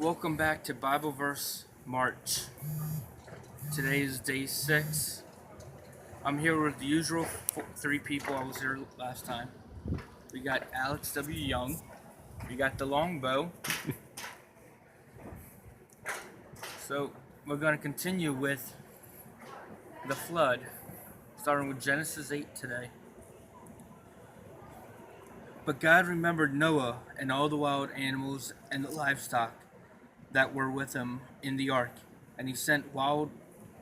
Welcome back to Bible Verse March. Today is day 6. I'm here with the usual 3 people. I was here last time. We got Alex W. Young. We got the Longbow. So we're going to continue with the flood, starting with Genesis 8 today. But God remembered Noah and all the wild animals and the livestock that were with him in the ark, and he sent wild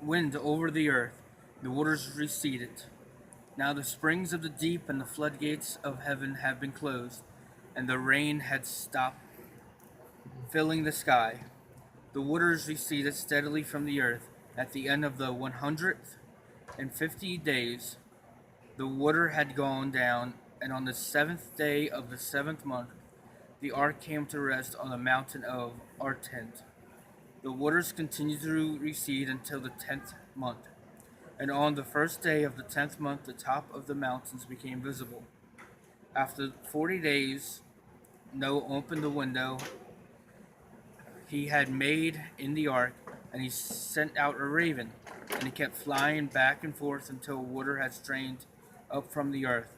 wind over the earth. The waters receded. Now the springs of the deep and the floodgates of heaven have been closed, and the rain had stopped filling the sky. The waters receded steadily from the earth. At the end of the 150 days, the water had gone down, and on the 7th day of the 7th month, the ark came to rest on the mountain of our tent. The waters continued to recede until the 10th month, and on the first day of the 10th month, the top of the mountains became visible. After 40 days, Noah opened the window he had made in the ark, and he sent out a raven, and it kept flying back and forth until water had strained up from the earth.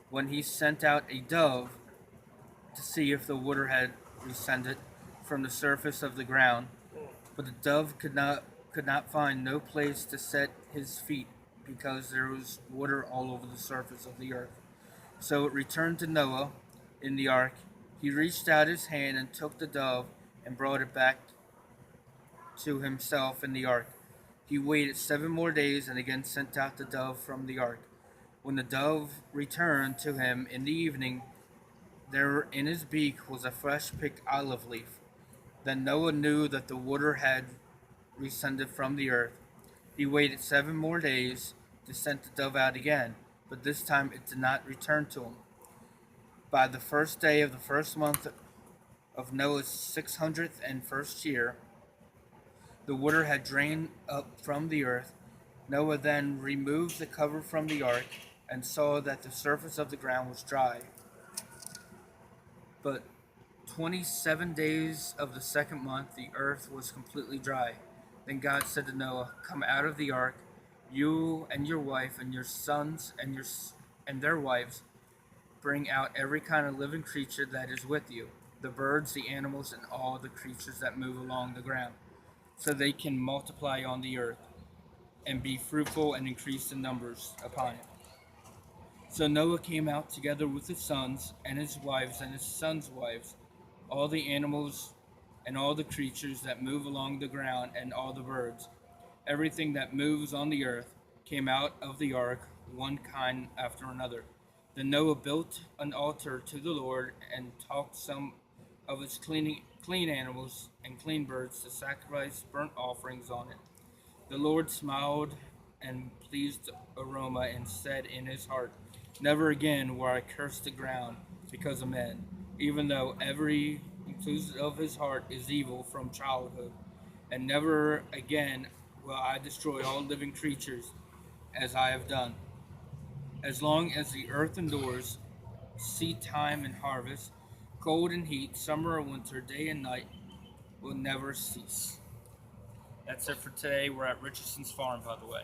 When he sent out a dove to see if the water had receded from the surface of the ground, but the dove could not find no place to set his feet, because there was water all over the surface of the earth. So it returned to Noah in the ark. He reached out his hand and took the dove and brought it back to himself in the ark. He waited 7 more days and again sent out the dove from the ark. When the dove returned to him in the evening, there in his beak was a fresh picked olive leaf. Then Noah knew that the water had receded from the earth. He waited 7 more days to send the dove out again, but this time it did not return to him. By the first day of the first month of Noah's 601st year, the water had drained up from the earth. Noah then removed the cover from the ark and saw that the surface of the ground was dry. But 27 days of the second month, the earth was completely dry. Then God said to Noah, "Come out of the ark, you and your wife and your sons and their wives. Bring out every kind of living creature that is with you, the birds, the animals, and all the creatures that move along the ground, so they can multiply on the earth and be fruitful and increase in numbers upon it." So Noah came out together with his sons and his wives and his sons' wives, all the animals and all the creatures that move along the ground and all the birds. Everything that moves on the earth came out of the ark, one kind after another. Then Noah built an altar to the Lord and took some of his clean animals and clean birds to sacrifice burnt offerings on it. The Lord smiled and pleased aroma and said in his heart, "Never again will I curse the ground because of men, even though every inclusive of his heart is evil from childhood. And never again will I destroy all living creatures as I have done. As long as the earth endures, seed time and harvest, cold and heat, summer or winter, day and night will never cease." That's it for today. We're at Richardson's Farm, by the way.